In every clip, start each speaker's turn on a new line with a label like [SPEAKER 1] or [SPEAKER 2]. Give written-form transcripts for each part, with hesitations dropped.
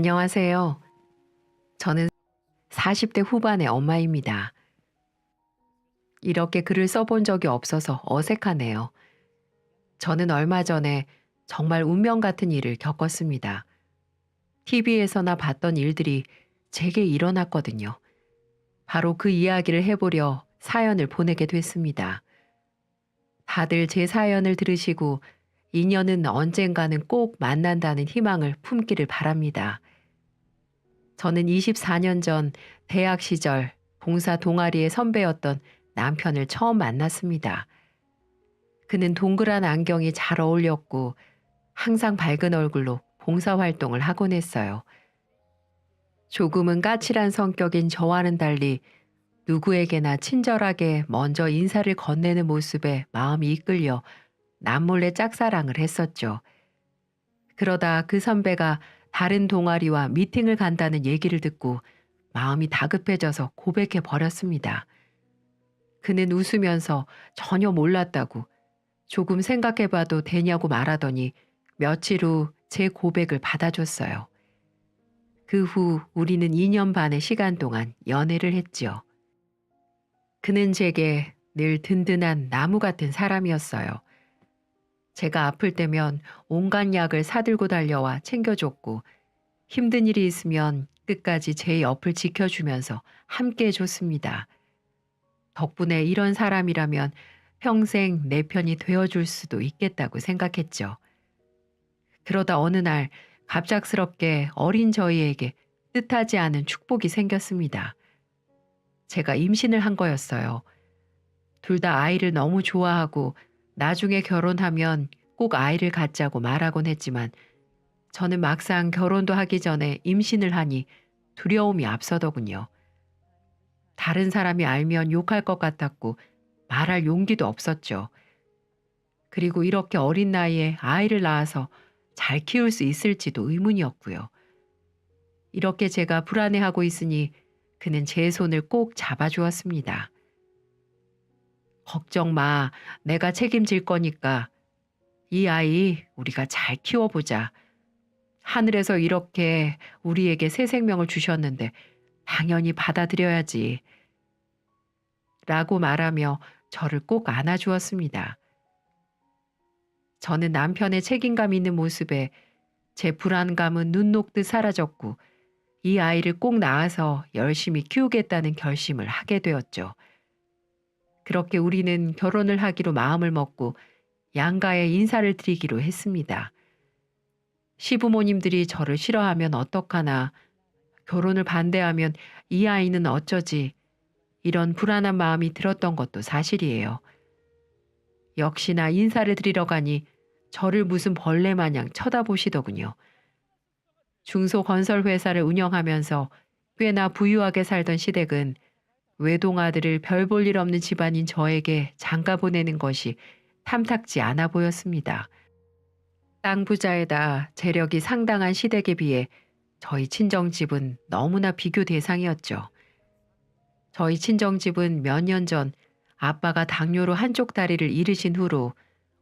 [SPEAKER 1] 안녕하세요. 저는 40대 후반의 엄마입니다. 이렇게 글을 써본 적이 없어서 어색하네요. 저는 얼마 전에 정말 운명 같은 일을 겪었습니다. TV에서나 봤던 일들이 제게 일어났거든요. 바로 그 이야기를 해보려 사연을 보내게 됐습니다. 다들 제 사연을 들으시고 인연은 언젠가는 꼭 만난다는 희망을 품기를 바랍니다. 저는 24년 전 대학 시절 봉사 동아리의 선배였던 남편을 처음 만났습니다. 그는 동그란 안경이 잘 어울렸고 항상 밝은 얼굴로 봉사활동을 하곤 했어요. 조금은 까칠한 성격인 저와는 달리 누구에게나 친절하게 먼저 인사를 건네는 모습에 마음이 이끌려 남몰래 짝사랑을 했었죠. 그러다 그 선배가 다른 동아리와 미팅을 간다는 얘기를 듣고 마음이 다급해져서 고백해 버렸습니다. 그는 웃으면서 전혀 몰랐다고 조금 생각해봐도 되냐고 말하더니 며칠 후 제 고백을 받아줬어요. 그 후 우리는 2년 반의 시간 동안 연애를 했지요. 그는 제게 늘 든든한 나무 같은 사람이었어요. 제가 아플 때면 온갖 약을 사들고 달려와 챙겨줬고 힘든 일이 있으면 끝까지 제 옆을 지켜주면서 함께 해줬습니다. 덕분에 이런 사람이라면 평생 내 편이 되어줄 수도 있겠다고 생각했죠. 그러다 어느 날 갑작스럽게 어린 저희에게 뜻하지 않은 축복이 생겼습니다. 제가 임신을 한 거였어요. 둘 다 아이를 너무 좋아하고 나중에 결혼하면 꼭 아이를 갖자고 말하곤 했지만 저는 막상 결혼도 하기 전에 임신을 하니 두려움이 앞서더군요. 다른 사람이 알면 욕할 것 같았고 말할 용기도 없었죠. 그리고 이렇게 어린 나이에 아이를 낳아서 잘 키울 수 있을지도 의문이었고요. 이렇게 제가 불안해하고 있으니 그는 제 손을 꼭 잡아주었습니다. 걱정 마. 내가 책임질 거니까. 이 아이 우리가 잘 키워보자. 하늘에서 이렇게 우리에게 새 생명을 주셨는데 당연히 받아들여야지. 라고 말하며 저를 꼭 안아주었습니다. 저는 남편의 책임감 있는 모습에 제 불안감은 눈 녹듯 사라졌고 이 아이를 꼭 낳아서 열심히 키우겠다는 결심을 하게 되었죠. 그렇게 우리는 결혼을 하기로 마음을 먹고 양가에 인사를 드리기로 했습니다. 시부모님들이 저를 싫어하면 어떡하나, 결혼을 반대하면 이 아이는 어쩌지, 이런 불안한 마음이 들었던 것도 사실이에요. 역시나 인사를 드리러 가니 저를 무슨 벌레 마냥 쳐다보시더군요. 중소건설회사를 운영하면서 꽤나 부유하게 살던 시댁은 외동아들을 별 볼 일 없는 집안인 저에게 장가 보내는 것이 탐탁지 않아 보였습니다. 땅 부자에다 재력이 상당한 시댁에 비해 저희 친정집은 너무나 비교 대상이었죠. 저희 친정집은 몇 년 전 아빠가 당뇨로 한쪽 다리를 잃으신 후로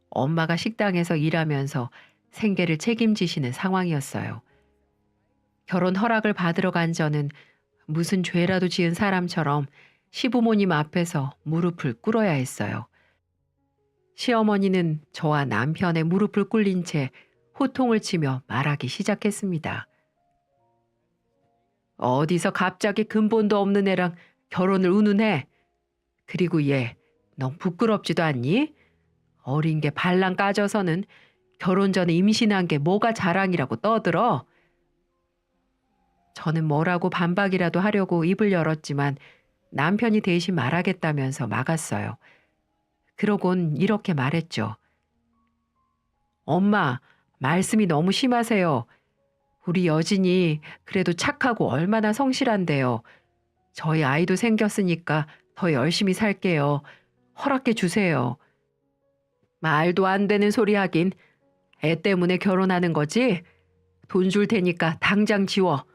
[SPEAKER 1] 엄마가 식당에서 일하면서 생계를 책임지시는 상황이었어요. 결혼 허락을 받으러 간 저는 무슨 죄라도 지은 사람처럼 시부모님 앞에서 무릎을 꿇어야 했어요. 시어머니는 저와 남편의 무릎을 꿇린 채 호통을 치며 말하기 시작했습니다. 어디서 갑자기 근본도 없는 애랑 결혼을 운운해? 그리고 얘, 넌 부끄럽지도 않니? 어린 게 발랑 까져서는 결혼 전에 임신한 게 뭐가 자랑이라고 떠들어? 저는 뭐라고 반박이라도 하려고 입을 열었지만 남편이 대신 말하겠다면서 막았어요. 그러곤 이렇게 말했죠. 엄마, 말씀이 너무 심하세요. 우리 여진이 그래도 착하고 얼마나 성실한데요. 저희 아이도 생겼으니까 더 열심히 살게요. 허락해 주세요. 말도 안 되는 소리 하긴. 애 때문에 결혼하는 거지? 돈 줄 테니까 당장 지워.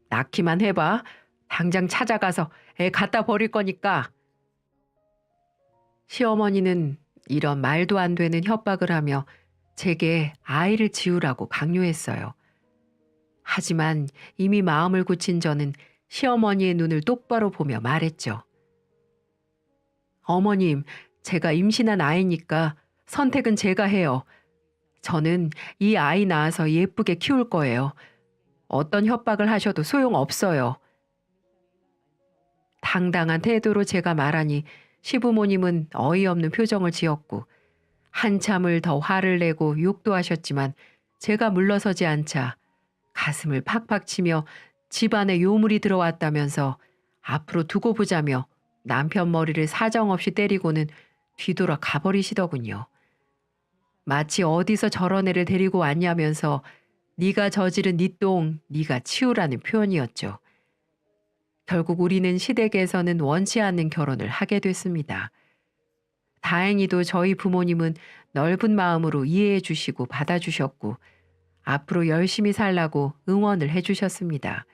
[SPEAKER 1] 낳기만 해봐. 당장 찾아가서 애 갖다 버릴 거니까. 시어머니는 이런 말도 안 되는 협박을 하며 제게 아이를 지우라고 강요했어요. 하지만 이미 마음을 굳힌 저는 시어머니의 눈을 똑바로 보며 말했죠. 어머님, 제가 임신한 아이니까 선택은 제가 해요. 저는 이 아이 낳아서 예쁘게 키울 거예요. 어떤 협박을 하셔도 소용없어요. 당당한 태도로 제가 말하니 시부모님은 어이없는 표정을 지었고 한참을 더 화를 내고 욕도 하셨지만 제가 물러서지 않자 가슴을 팍팍 치며 집안에 요물이 들어왔다면서 앞으로 두고 보자며 남편 머리를 사정없이 때리고는 뒤돌아 가버리시더군요. 마치 어디서 저런 애를 데리고 왔냐면서 네가 저지른 네 똥 네가 치우라는 표현이었죠. 결국 우리는 시댁에서는 원치 않는 결혼을 하게 됐습니다. 다행히도 저희 부모님은 넓은 마음으로 이해해 주시고 받아주셨고 앞으로 열심히 살라고 응원을 해 주셨습니다.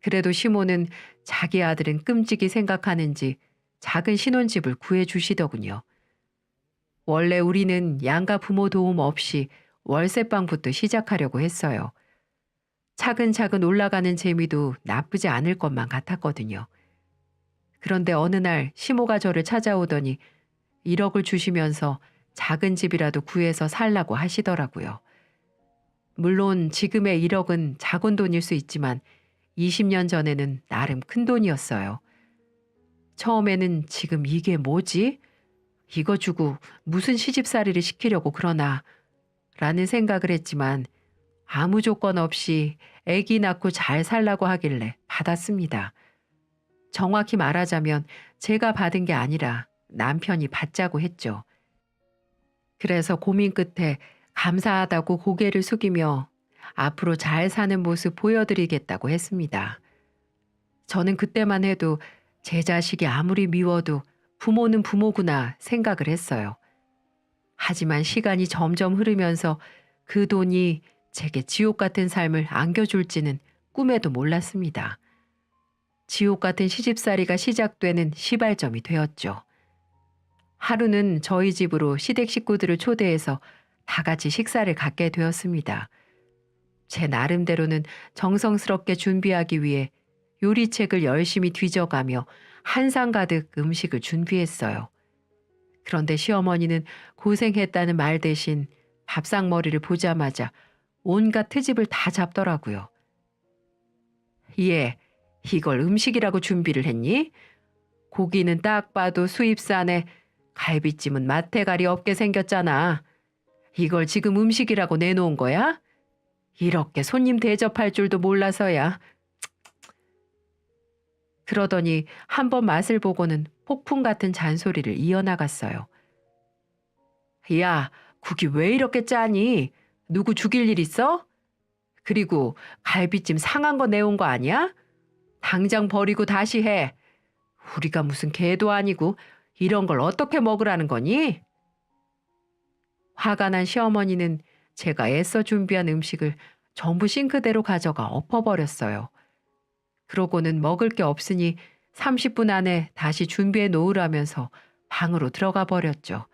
[SPEAKER 1] 그래도 시모는 자기 아들은 끔찍이 생각하는지 작은 신혼집을 구해 주시더군요. 원래 우리는 양가 부모 도움 없이 월세방부터 시작하려고 했어요. 차근차근 올라가는 재미도 나쁘지 않을 것만 같았거든요. 그런데 어느 날 시모가 저를 찾아오더니 1억을 주시면서 작은 집이라도 구해서 살라고 하시더라고요. 물론 지금의 1억은 작은 돈일 수 있지만 20년 전에는 나름 큰 돈이었어요. 처음에는 지금 이게 뭐지? 이거 주고 무슨 시집살이를 시키려고 그러나 라는 생각을 했지만 아무 조건 없이 아기 낳고 잘 살라고 하길래 받았습니다. 정확히 말하자면 제가 받은 게 아니라 남편이 받자고 했죠. 그래서 고민 끝에 감사하다고 고개를 숙이며 앞으로 잘 사는 모습 보여드리겠다고 했습니다. 저는 그때만 해도 제 자식이 아무리 미워도 부모는 부모구나 생각을 했어요. 하지만 시간이 점점 흐르면서 그 돈이 제게 지옥 같은 삶을 안겨줄지는 꿈에도 몰랐습니다. 지옥 같은 시집살이가 시작되는 시발점이 되었죠. 하루는 저희 집으로 시댁 식구들을 초대해서 다 같이 식사를 갖게 되었습니다. 제 나름대로는 정성스럽게 준비하기 위해 요리책을 열심히 뒤져가며 한상 가득 음식을 준비했어요. 그런데 시어머니는 고생했다는 말 대신 밥상머리를 보자마자 온갖 트집을 다 잡더라고요. 얘, 이걸 음식이라고 준비를 했니? 고기는 딱 봐도 수입산에 갈비찜은 맛대가리 없게 생겼잖아. 이걸 지금 음식이라고 내놓은 거야? 이렇게 손님 대접할 줄도 몰라서야. 그러더니 한번 맛을 보고는 폭풍 같은 잔소리를 이어나갔어요. 야, 국이 왜 이렇게 짜니? 누구 죽일 일 있어? 그리고 갈비찜 상한 거 내온 거 아니야? 당장 버리고 다시 해. 우리가 무슨 개도 아니고 이런 걸 어떻게 먹으라는 거니? 화가 난 시어머니는 제가 애써 준비한 음식을 전부 싱크대로 가져가 엎어버렸어요. 그러고는 먹을 게 없으니 30분 안에 다시 준비해 놓으라면서 방으로 들어가 버렸죠.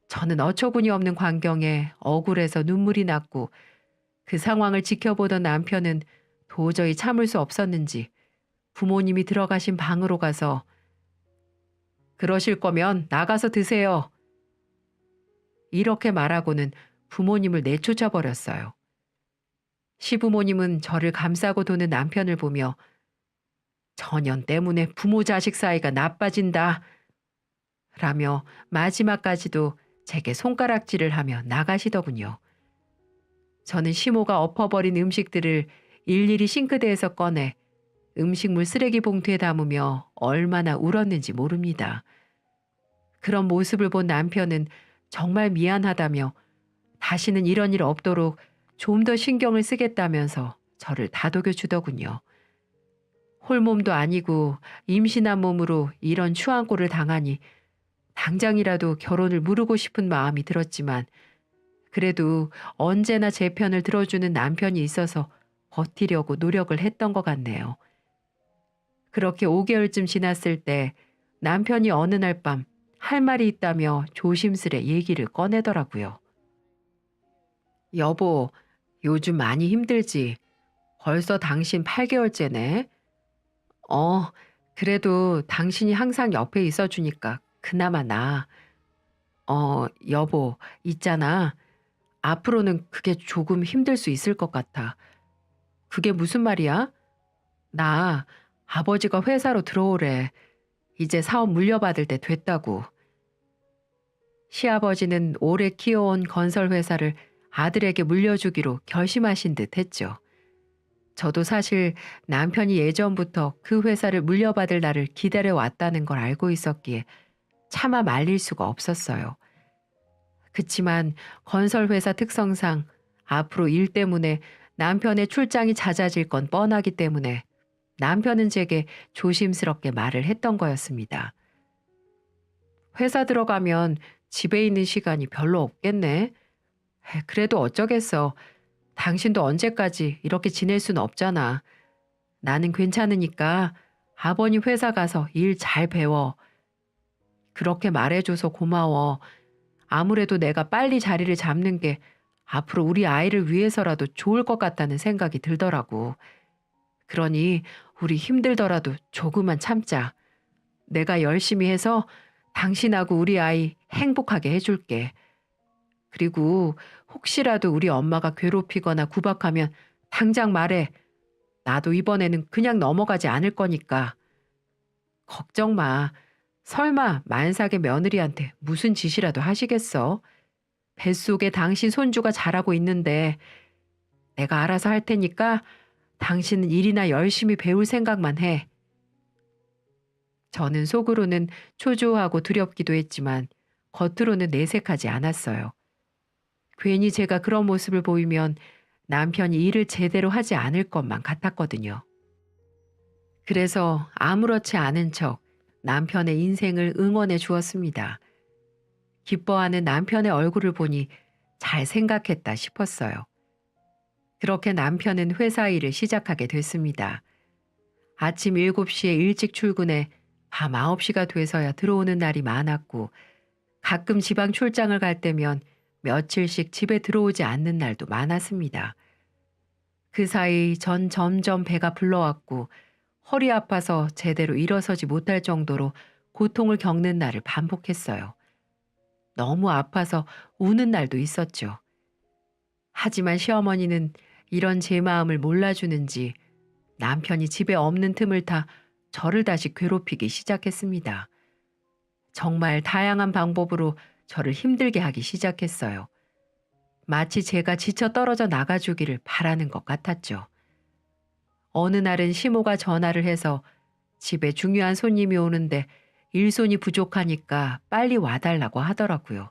[SPEAKER 1] 저는 어처구니 없는 광경에 억울해서 눈물이 났고 그 상황을 지켜보던 남편은 도저히 참을 수 없었는지 부모님이 들어가신 방으로 가서 그러실 거면 나가서 드세요. 이렇게 말하고는 부모님을 내쫓아 버렸어요. 시부모님은 저를 감싸고 도는 남편을 보며 전연 때문에 부모 자식 사이가 나빠진다 라며 마지막까지도 제게 손가락질을 하며 나가시더군요. 저는 시모가 엎어버린 음식들을 일일이 싱크대에서 꺼내 음식물 쓰레기 봉투에 담으며 얼마나 울었는지 모릅니다. 그런 모습을 본 남편은 정말 미안하다며 다시는 이런 일 없도록 좀 더 신경을 쓰겠다면서 저를 다독여 주더군요. 홀몸도 아니고 임신한 몸으로 이런 추한꼴을 당하니 당장이라도 결혼을 미루고 싶은 마음이 들었지만 그래도 언제나 제 편을 들어주는 남편이 있어서 버티려고 노력을 했던 것 같네요. 그렇게 5개월쯤 지났을 때 남편이 어느 날 밤 할 말이 있다며 조심스레 얘기를 꺼내더라고요. 여보, 요즘 많이 힘들지? 벌써 당신 8개월째네? 어, 그래도 당신이 항상 옆에 있어 주니까 그나마 나아. 여보, 있잖아. 앞으로는 그게 조금 힘들 수 있을 것 같아. 그게 무슨 말이야? 나 아버지가 회사로 들어오래. 이제 사업 물려받을 때 됐다고. 시아버지는 오래 키워온 건설 회사를 아들에게 물려주기로 결심하신 듯 했죠. 저도 사실 남편이 예전부터 그 회사를 물려받을 날을 기다려 왔다는 걸 알고 있었기에 차마 말릴 수가 없었어요. 그치만 건설회사 특성상 앞으로 일 때문에 남편의 출장이 잦아질 건 뻔하기 때문에 남편은 제게 조심스럽게 말을 했던 거였습니다. 회사 들어가면 집에 있는 시간이 별로 없겠네. 그래도 어쩌겠어. 당신도 언제까지 이렇게 지낼 순 없잖아. 나는 괜찮으니까 아버님 회사 가서 일 잘 배워. 그렇게 말해줘서 고마워. 아무래도 내가 빨리 자리를 잡는 게 앞으로 우리 아이를 위해서라도 좋을 것 같다는 생각이 들더라고. 그러니 우리 힘들더라도 조금만 참자. 내가 열심히 해서 당신하고 우리 아이 행복하게 해줄게. 그리고 혹시라도 우리 엄마가 괴롭히거나 구박하면 당장 말해. 나도 이번에는 그냥 넘어가지 않을 거니까. 걱정 마. 설마 만삭의 며느리한테 무슨 짓이라도 하시겠어? 뱃속에 당신 손주가 자라고 있는데 내가 알아서 할 테니까 당신은 일이나 열심히 배울 생각만 해. 저는 속으로는 초조하고 두렵기도 했지만 겉으로는 내색하지 않았어요. 괜히 제가 그런 모습을 보이면 남편이 일을 제대로 하지 않을 것만 같았거든요. 그래서 아무렇지 않은 척 남편의 인생을 응원해 주었습니다. 기뻐하는 남편의 얼굴을 보니 잘 생각했다 싶었어요. 그렇게 남편은 회사 일을 시작하게 됐습니다. 아침 7시에 일찍 출근해 밤 9시가 돼서야 들어오는 날이 많았고 가끔 지방 출장을 갈 때면 며칠씩 집에 들어오지 않는 날도 많았습니다. 그 사이 전 점점 배가 불러왔고 허리 아파서 제대로 일어서지 못할 정도로 고통을 겪는 날을 반복했어요. 너무 아파서 우는 날도 있었죠. 하지만 시어머니는 이런 제 마음을 몰라주는지 남편이 집에 없는 틈을 타 저를 다시 괴롭히기 시작했습니다. 정말 다양한 방법으로 저를 힘들게 하기 시작했어요. 마치 제가 지쳐 떨어져 나가주기를 바라는 것 같았죠. 어느 날은 시모가 전화를 해서 집에 중요한 손님이 오는데 일손이 부족하니까 빨리 와달라고 하더라고요.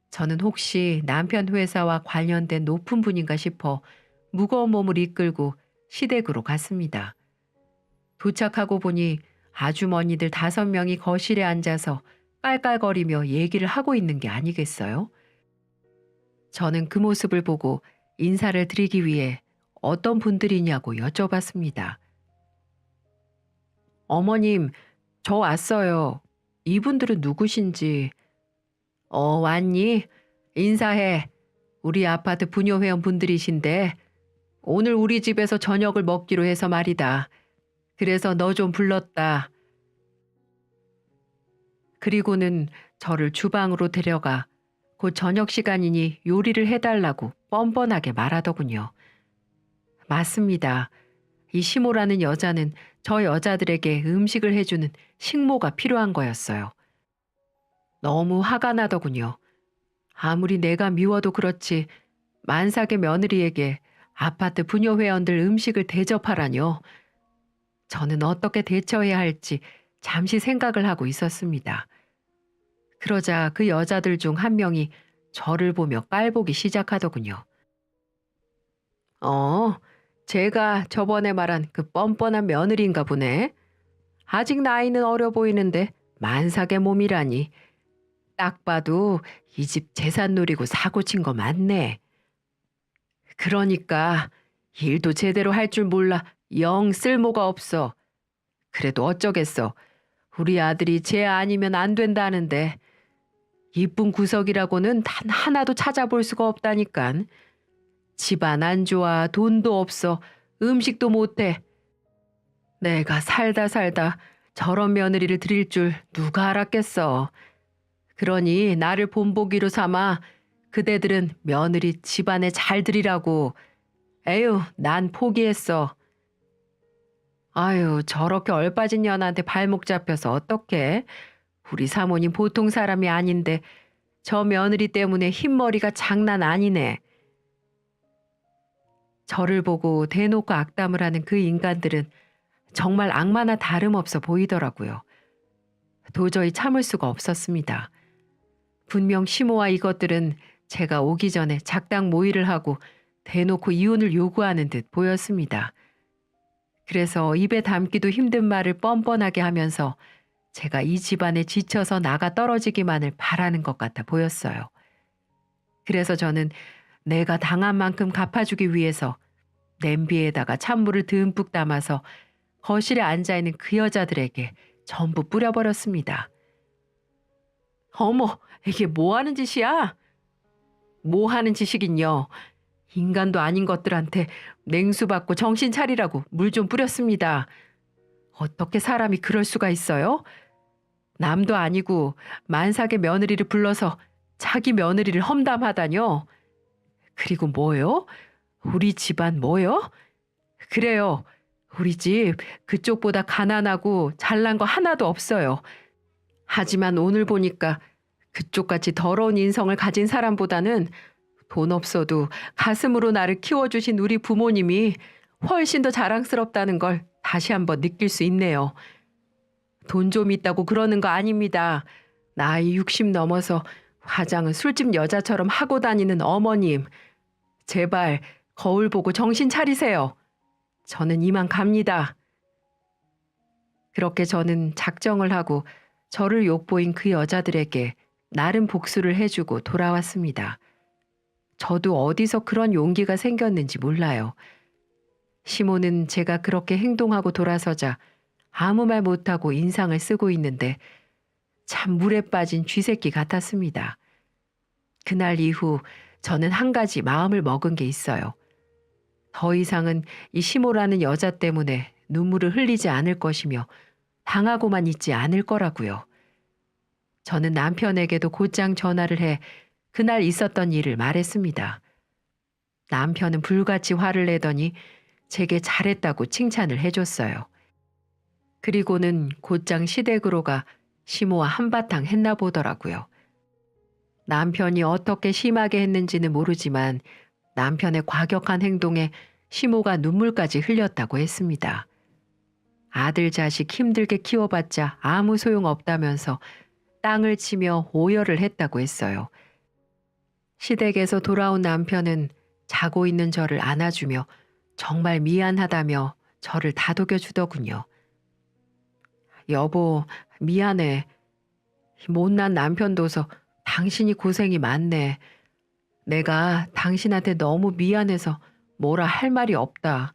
[SPEAKER 1] 저는 혹시 남편 회사와 관련된 높은 분인가 싶어 무거운 몸을 이끌고 시댁으로 갔습니다. 도착하고 보니 아주머니들 5명이 거실에 앉아서 깔깔거리며 얘기를 하고 있는 게 아니겠어요? 저는 그 모습을 보고 인사를 드리기 위해 어떤 분들이냐고 여쭤봤습니다. 어머님, 저 왔어요. 이분들은 누구신지. 왔니? 인사해. 우리 아파트 부녀회원 분들이신데 오늘 우리 집에서 저녁을 먹기로 해서 말이다. 그래서 너 좀 불렀다. 그리고는 저를 주방으로 데려가 곧 저녁 시간이니 요리를 해달라고 뻔뻔하게 말하더군요. 맞습니다. 이 시모라는 여자는 저 여자들에게 음식을 해주는 식모가 필요한 거였어요. 너무 화가 나더군요. 아무리 내가 미워도 그렇지 만삭의 며느리에게 아파트 부녀 회원들 음식을 대접하라뇨. 저는 어떻게 대처해야 할지 잠시 생각을 하고 있었습니다. 그러자 그 여자들 중 한 명이 저를 보며 깔보기 시작하더군요. 제가 저번에 말한 그 뻔뻔한 며느리인가 보네. 아직 나이는 어려 보이는데 만삭의 몸이라니. 딱 봐도 이 집 재산 노리고 사고 친 거 맞네. 그러니까 일도 제대로 할 줄 몰라 영 쓸모가 없어. 그래도 어쩌겠어. 우리 아들이 쟤 아니면 안 된다는데 이쁜 구석이라고는 단 하나도 찾아볼 수가 없다니깐. 집안 안 좋아, 돈도 없어, 음식도 못해. 내가 살다 살다 저런 며느리를 드릴 줄 누가 알았겠어. 그러니 나를 본보기로 삼아 그대들은 며느리 집안에 잘 들이라고. 에휴, 난 포기했어. 아유, 저렇게 얼빠진 년한테 발목 잡혀서 어떡해? 우리 사모님 보통 사람이 아닌데 저 며느리 때문에 흰머리가 장난 아니네. 저를 보고 대놓고 악담을 하는 그 인간들은 정말 악마나 다름없어 보이더라고요. 도저히 참을 수가 없었습니다. 분명 시모와 이것들은 제가 오기 전에 작당 모의를 하고 대놓고 이혼을 요구하는 듯 보였습니다. 그래서 입에 담기도 힘든 말을 뻔뻔하게 하면서 제가 이 집안에 지쳐서 나가 떨어지기만을 바라는 것 같아 보였어요. 그래서 저는 내가 당한 만큼 갚아주기 위해서 냄비에다가 찬물을 듬뿍 담아서 거실에 앉아있는 그 여자들에게 전부 뿌려버렸습니다. 어머, 이게 뭐 하는 짓이야? 뭐 하는 짓이긴요. 인간도 아닌 것들한테 냉수 받고 정신 차리라고 물 좀 뿌렸습니다. 어떻게 사람이 그럴 수가 있어요? 남도 아니고 만삭의 며느리를 불러서 자기 며느리를 험담하다뇨. 그리고 뭐요? 우리 집안 뭐요? 그래요. 우리 집 그쪽보다 가난하고 잘난 거 하나도 없어요. 하지만 오늘 보니까 그쪽같이 더러운 인성을 가진 사람보다는 돈 없어도 가슴으로 나를 키워주신 우리 부모님이 훨씬 더 자랑스럽다는 걸 다시 한번 느낄 수 있네요. 돈 좀 있다고 그러는 거 아닙니다. 나이 60 넘어서 화장은 술집 여자처럼 하고 다니는 어머님. 제발 거울 보고 정신 차리세요. 저는 이만 갑니다. 그렇게 저는 작정을 하고 저를 욕보인 그 여자들에게 나름 복수를 해주고 돌아왔습니다. 저도 어디서 그런 용기가 생겼는지 몰라요. 시모는 제가 그렇게 행동하고 돌아서자 아무 말 못하고 인상을 쓰고 있는데 참 물에 빠진 쥐새끼 같았습니다. 그날 이후 저는 한 가지 마음을 먹은 게 있어요. 더 이상은 이 시모라는 여자 때문에 눈물을 흘리지 않을 것이며 당하고만 있지 않을 거라고요. 저는 남편에게도 곧장 전화를 해 그날 있었던 일을 말했습니다. 남편은 불같이 화를 내더니 제게 잘했다고 칭찬을 해줬어요. 그리고는 곧장 시댁으로 가 시모와 한바탕 했나 보더라고요. 남편이 어떻게 심하게 했는지는 모르지만 남편의 과격한 행동에 시모가 눈물까지 흘렸다고 했습니다. 아들 자식 힘들게 키워봤자 아무 소용없다면서 땅을 치며 오열을 했다고 했어요. 시댁에서 돌아온 남편은 자고 있는 저를 안아주며 정말 미안하다며 저를 다독여 주더군요. 여보, 미안해. 못난 남편 둬서 당신이 고생이 많네. 내가 당신한테 너무 미안해서 뭐라 할 말이 없다.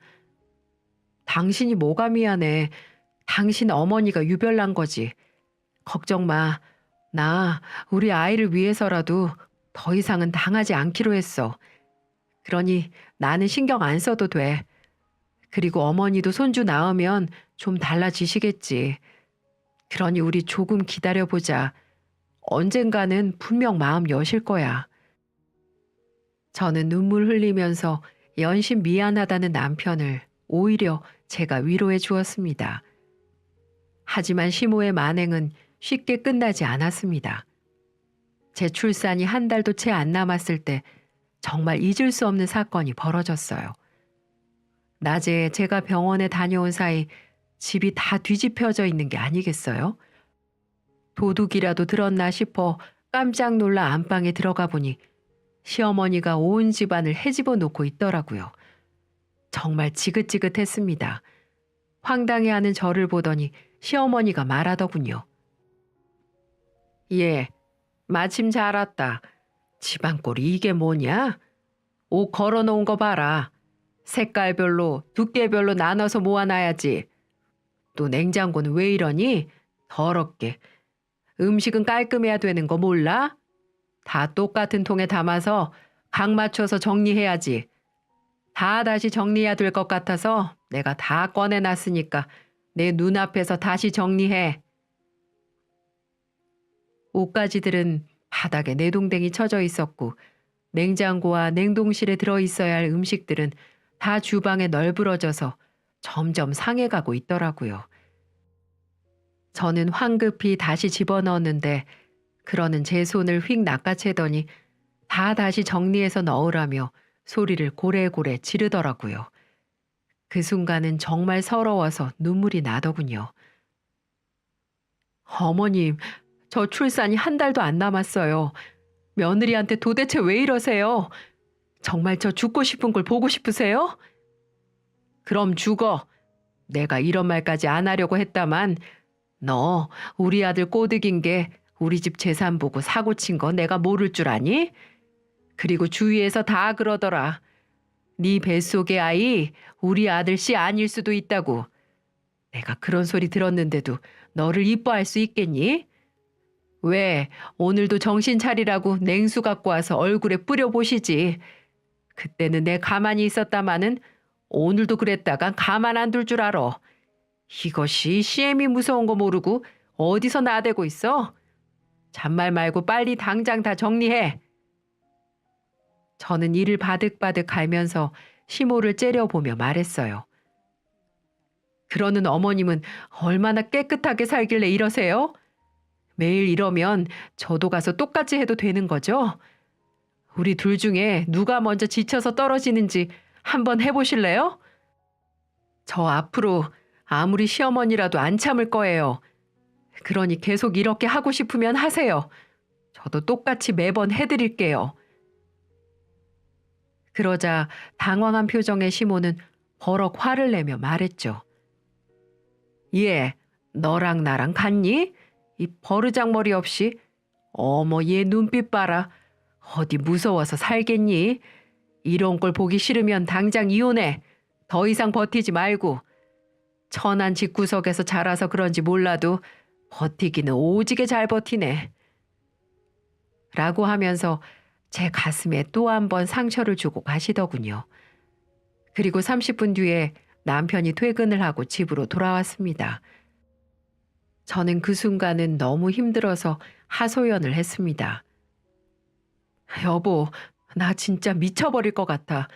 [SPEAKER 1] 당신이 뭐가 미안해. 당신 어머니가 유별난 거지. 걱정 마. 나 우리 아이를 위해서라도 더 이상은 당하지 않기로 했어. 그러니 나는 신경 안 써도 돼. 그리고 어머니도 손주 낳으면 좀 달라지시겠지. 그러니 우리 조금 기다려보자. 언젠가는 분명 마음 여실 거야. 저는 눈물 흘리면서 연신 미안하다는 남편을 오히려 제가 위로해 주었습니다. 하지만 시모의 만행은 쉽게 끝나지 않았습니다. 제 출산이 한 달도 채 안 남았을 때 정말 잊을 수 없는 사건이 벌어졌어요. 낮에 제가 병원에 다녀온 사이 집이 다 뒤집혀져 있는 게 아니겠어요? 도둑이라도 들었나 싶어 깜짝 놀라 안방에 들어가 보니 시어머니가 온 집안을 헤집어 놓고 있더라고요. 정말 지긋지긋했습니다. 황당해하는 저를 보더니 시어머니가 말하더군요. 예, 마침 잘 왔다. 집안꼴이 이게 뭐냐? 옷 걸어놓은 거 봐라. 색깔별로 두께별로 나눠서 모아놔야지. 또 냉장고는 왜 이러니? 더럽게. 음식은 깔끔해야 되는 거 몰라? 다 똑같은 통에 담아서 각 맞춰서 정리해야지. 다 다시 정리해야 될 것 같아서 내가 다 꺼내놨으니까 내 눈앞에서 다시 정리해. 옷가지들은 바닥에 내동댕이 쳐져 있었고 냉장고와 냉동실에 들어있어야 할 음식들은 다 주방에 널브러져서 점점 상해가고 있더라고요. 저는 황급히 다시 집어넣었는데 그러는 제 손을 휙 낚아채더니 다 다시 정리해서 넣으라며 소리를 고래고래 지르더라고요. 그 순간은 정말 서러워서 눈물이 나더군요. 어머님, 저 출산이 한 달도 안 남았어요. 며느리한테 도대체 왜 이러세요? 정말 저 죽고 싶은 걸 보고 싶으세요? 그럼 죽어. 내가 이런 말까지 안 하려고 했다만 너 우리 아들 꼬드긴 게 우리 집 재산 보고 사고 친 거 내가 모를 줄 아니? 그리고 주위에서 다 그러더라. 네 뱃속의 아이 우리 아들 씨 아닐 수도 있다고. 내가 그런 소리 들었는데도 너를 이뻐할 수 있겠니? 왜 오늘도 정신 차리라고 냉수 갖고 와서 얼굴에 뿌려보시지. 그때는 내 가만히 있었다마는 오늘도 그랬다간 가만 안 둘 줄 알아. 이것이 시엠이 무서운 거 모르고 어디서 나대고 있어? 잔말 말고 빨리 당장 다 정리해. 저는 이를 바득바득 갈면서 시모를 째려보며 말했어요. 그러는 어머님은 얼마나 깨끗하게 살길래 이러세요? 매일 이러면 저도 가서 똑같이 해도 되는 거죠? 우리 둘 중에 누가 먼저 지쳐서 떨어지는지 한번 해보실래요? 저 앞으로 아무리 시어머니라도 안 참을 거예요. 그러니 계속 이렇게 하고 싶으면 하세요. 저도 똑같이 매번 해드릴게요. 그러자 당황한 표정의 시모는 버럭 화를 내며 말했죠. 얘, 너랑 나랑 같니? 이 버르장머리 없이. 어머, 얘 눈빛 봐라. 어디 무서워서 살겠니? 이런 걸 보기 싫으면 당장 이혼해. 더 이상 버티지 말고. 천안 집구석에서 자라서 그런지 몰라도 버티기는 오지게 잘 버티네. 라고 하면서 제 가슴에 또 한 번 상처를 주고 가시더군요. 그리고 30분 뒤에 남편이 퇴근을 하고 집으로 돌아왔습니다. 저는 그 순간은 너무 힘들어서 하소연을 했습니다. 여보, 나 진짜 미쳐버릴 것 같아.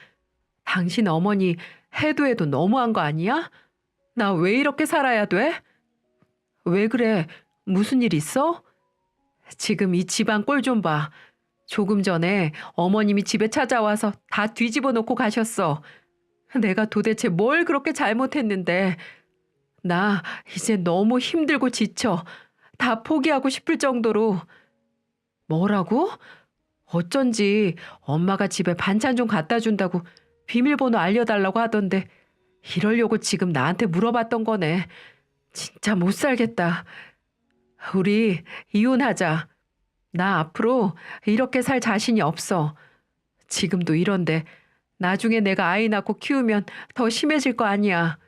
[SPEAKER 1] 당신 어머니 해도 해도 너무한 거 아니야? 나 왜 이렇게 살아야 돼? 왜 그래? 무슨 일 있어? 지금 이 집안 꼴 좀 봐. 조금 전에 어머님이 집에 찾아와서 다 뒤집어 놓고 가셨어. 내가 도대체 뭘 그렇게 잘못했는데. 나 이제 너무 힘들고 지쳐. 다 포기하고 싶을 정도로. 뭐라고? 어쩐지 엄마가 집에 반찬 좀 갖다 준다고 비밀번호 알려달라고 하던데 이러려고 지금 나한테 물어봤던 거네. 진짜 못 살겠다. 우리 이혼하자. 나 앞으로 이렇게 살 자신이 없어. 지금도 이런데 나중에 내가 아이 낳고 키우면 더 심해질 거 아니야.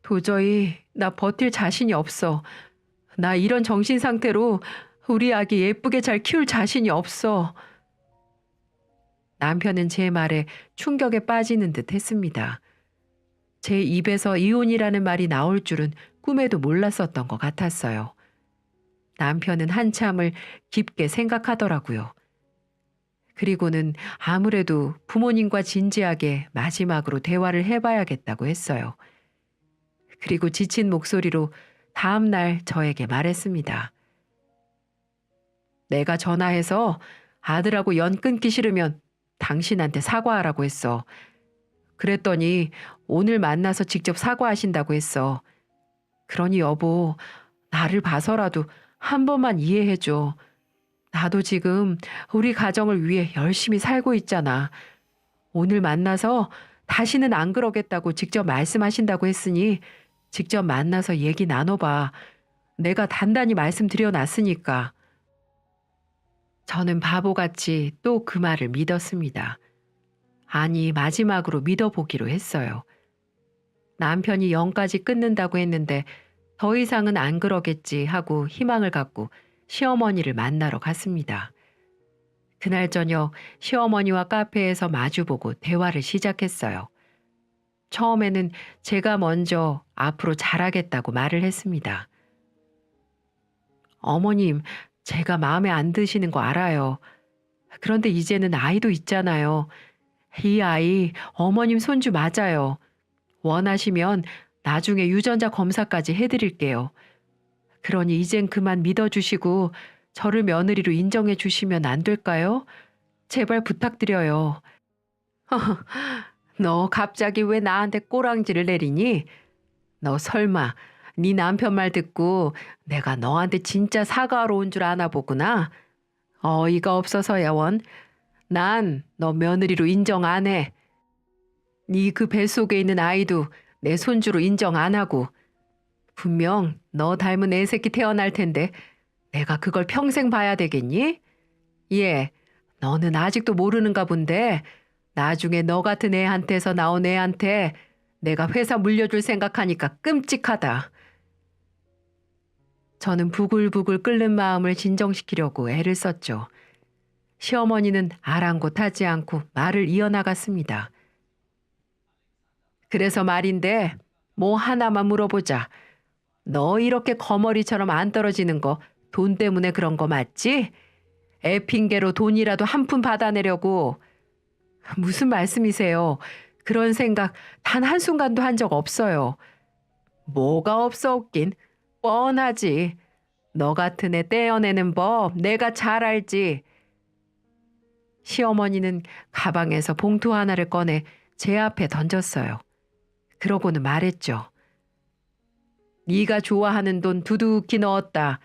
[SPEAKER 1] 도저히 나 버틸 자신이 없어. 나 이런 정신 상태로 우리 아기 예쁘게 잘 키울 자신이 없어. 남편은 제 말에 충격에 빠지는 듯 했습니다. 제 입에서 이혼이라는 말이 나올 줄은 꿈에도 몰랐었던 것 같았어요. 남편은 한참을 깊게 생각하더라고요. 그리고는 아무래도 부모님과 진지하게 마지막으로 대화를 해봐야겠다고 했어요. 그리고 지친 목소리로 다음 날 저에게 말했습니다. 내가 전화해서 아들하고 연 끊기 싫으면 당신한테 사과하라고 했어. 그랬더니 오늘 만나서 직접 사과하신다고 했어. 그러니 여보, 나를 봐서라도 한 번만 이해해줘. 나도 지금 우리 가정을 위해 열심히 살고 있잖아. 오늘 만나서 다시는 안 그러겠다고 직접 말씀하신다고 했으니 직접 만나서 얘기 나눠봐. 내가 단단히 말씀드려놨으니까. 저는 바보같이 또 그 말을 믿었습니다. 아니, 마지막으로 믿어보기로 했어요. 남편이 영까지 끊는다고 했는데 더 이상은 안 그러겠지 하고 희망을 갖고 시어머니를 만나러 갔습니다. 그날 저녁 시어머니와 카페에서 마주보고 대화를 시작했어요. 처음에는 제가 먼저 앞으로 잘하겠다고 말을 했습니다. 어머님, 제가 마음에 안 드시는 거 알아요. 그런데 이제는 아이도 있잖아요. 이 아이 어머님 손주 맞아요. 원하시면 나중에 유전자 검사까지 해드릴게요. 그러니 이젠 그만 믿어주시고 저를 며느리로 인정해 주시면 안 될까요? 제발 부탁드려요. 너 갑자기 왜 나한테 꼬랑지를 내리니? 너 설마 네 남편 말 듣고 내가 너한테 진짜 사과하러 온 줄 아나 보구나. 어이가 없어서야 원. 난 너 며느리로 인정 안 해. 네 그 뱃속에 있는 아이도 내 손주로 인정 안 하고 분명 너 닮은 애새끼 태어날 텐데 내가 그걸 평생 봐야 되겠니? 예, 너는 아직도 모르는가 본데 나중에 너 같은 애한테서 나온 애한테 내가 회사 물려줄 생각하니까 끔찍하다. 저는 부글부글 끓는 마음을 진정시키려고 애를 썼죠. 시어머니는 아랑곳하지 않고 말을 이어나갔습니다. 그래서 말인데 뭐 하나만 물어보자. 너 이렇게 거머리처럼 안 떨어지는 거 돈 때문에 그런 거 맞지? 애 핑계로 돈이라도 한 푼 받아내려고. 무슨 말씀이세요? 그런 생각 단 한순간도 한 적 없어요. 뭐가 없어 없긴. 뻔하지. 너 같은 애 떼어내는 법 내가 잘 알지. 시어머니는 가방에서 봉투 하나를 꺼내 제 앞에 던졌어요. 그러고는 말했죠. 네가 좋아하는 돈 두둑히 넣었다.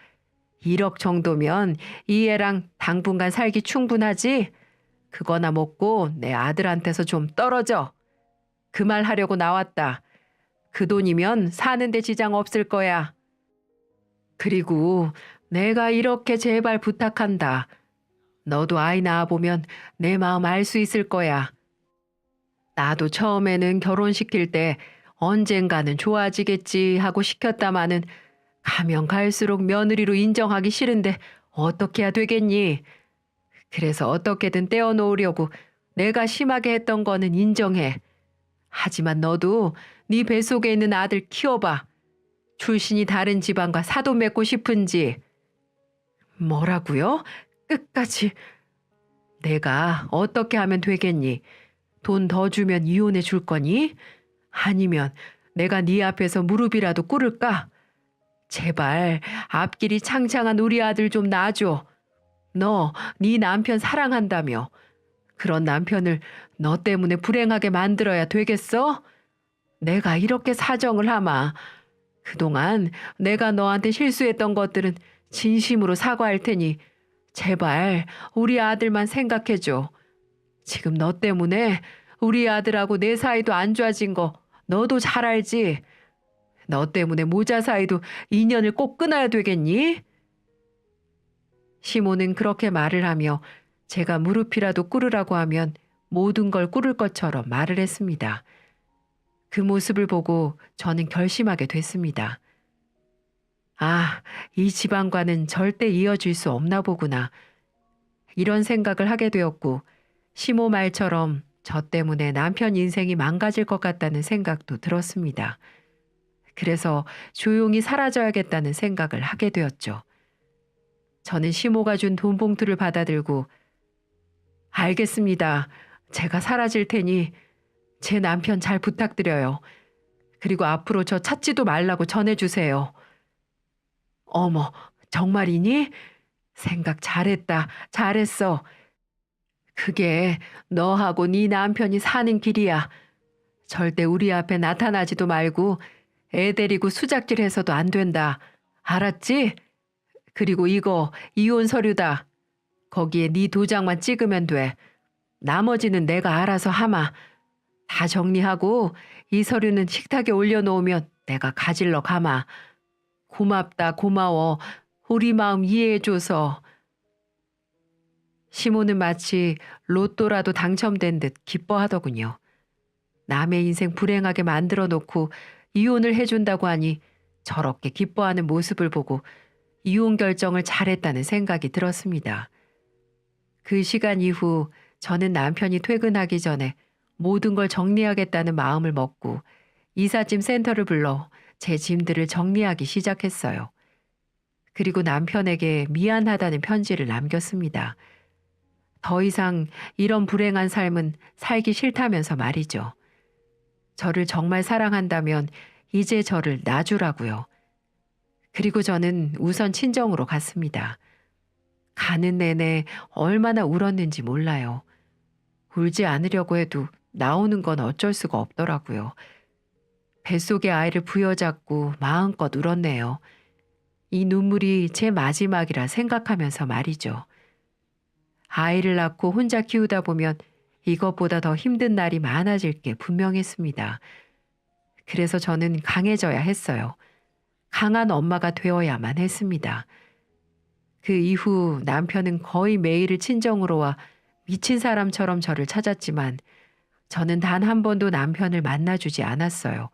[SPEAKER 1] 1억 정도면 이 애랑 당분간 살기 충분하지? 그거나 먹고 내 아들한테서 좀 떨어져. 그 말 하려고 나왔다. 그 돈이면 사는데 지장 없을 거야. 그리고 내가 이렇게 제발 부탁한다. 너도 아이 낳아보면 내 마음 알 수 있을 거야. 나도 처음에는 결혼시킬 때 언젠가는 좋아지겠지 하고 시켰다마는 가면 갈수록 며느리로 인정하기 싫은데 어떻게 해야 되겠니? 그래서 어떻게든 떼어놓으려고 내가 심하게 했던 거는 인정해. 하지만 너도 네 뱃속에 있는 아들 키워봐. 출신이 다른 집안과 사돈 맺고 싶은지. 뭐라고요? 끝까지. 내가 어떻게 하면 되겠니? 돈 더 주면 이혼해 줄 거니? 아니면 내가 네 앞에서 무릎이라도 꿇을까? 제발 앞길이 창창한 우리 아들 좀 낳아줘. 너 네 남편 사랑한다며. 그런 남편을 너 때문에 불행하게 만들어야 되겠어? 내가 이렇게 사정을 하마. 그동안 내가 너한테 실수했던 것들은 진심으로 사과할 테니 제발 우리 아들만 생각해줘. 지금 너 때문에 우리 아들하고 내 사이도 안 좋아진 거 너도 잘 알지? 너 때문에 모자 사이도 인연을 꼭 끊어야 되겠니? 시모는 그렇게 말을 하며 제가 무릎이라도 꿇으라고 하면 모든 걸 꿇을 것처럼 말을 했습니다. 그 모습을 보고 저는 결심하게 됐습니다. 아, 이 집안과는 절대 이어질 수 없나 보구나. 이런 생각을 하게 되었고 시모 말처럼 저 때문에 남편 인생이 망가질 것 같다는 생각도 들었습니다. 그래서 조용히 사라져야겠다는 생각을 하게 되었죠. 저는 시모가 준 돈 봉투를 받아들고 알겠습니다. 제가 사라질 테니 제 남편 잘 부탁드려요. 그리고 앞으로 저 찾지도 말라고 전해주세요. 어머, 정말이니? 생각 잘했다. 잘했어. 그게 너하고 네 남편이 사는 길이야. 절대 우리 앞에 나타나지도 말고 애 데리고 수작질해서도 안 된다. 알았지? 그리고 이거 이혼 서류다. 거기에 네 도장만 찍으면 돼. 나머지는 내가 알아서 하마. 다 정리하고 이 서류는 식탁에 올려놓으면 내가 가질러 가마. 고맙다 고마워. 우리 마음 이해해줘서. 시모는 마치 로또라도 당첨된 듯 기뻐하더군요. 남의 인생 불행하게 만들어 놓고 이혼을 해준다고 하니 저렇게 기뻐하는 모습을 보고 이혼 결정을 잘했다는 생각이 들었습니다. 그 시간 이후 저는 남편이 퇴근하기 전에 모든 걸 정리하겠다는 마음을 먹고 이삿짐 센터를 불러 제 짐들을 정리하기 시작했어요. 그리고 남편에게 미안하다는 편지를 남겼습니다. 더 이상 이런 불행한 삶은 살기 싫다면서 말이죠. 저를 정말 사랑한다면 이제 저를 놔주라고요. 그리고 저는 우선 친정으로 갔습니다. 가는 내내 얼마나 울었는지 몰라요. 울지 않으려고 해도 나오는 건 어쩔 수가 없더라고요. 뱃속의 아이를 부여잡고 마음껏 울었네요. 이 눈물이 제 마지막이라 생각하면서 말이죠. 아이를 낳고 혼자 키우다 보면 이것보다 더 힘든 날이 많아질 게 분명했습니다. 그래서 저는 강해져야 했어요. 강한 엄마가 되어야만 했습니다. 그 이후 남편은 거의 매일을 친정으로 와 미친 사람처럼 저를 찾았지만 저는 단 한 번도 남편을 만나주지 않았어요.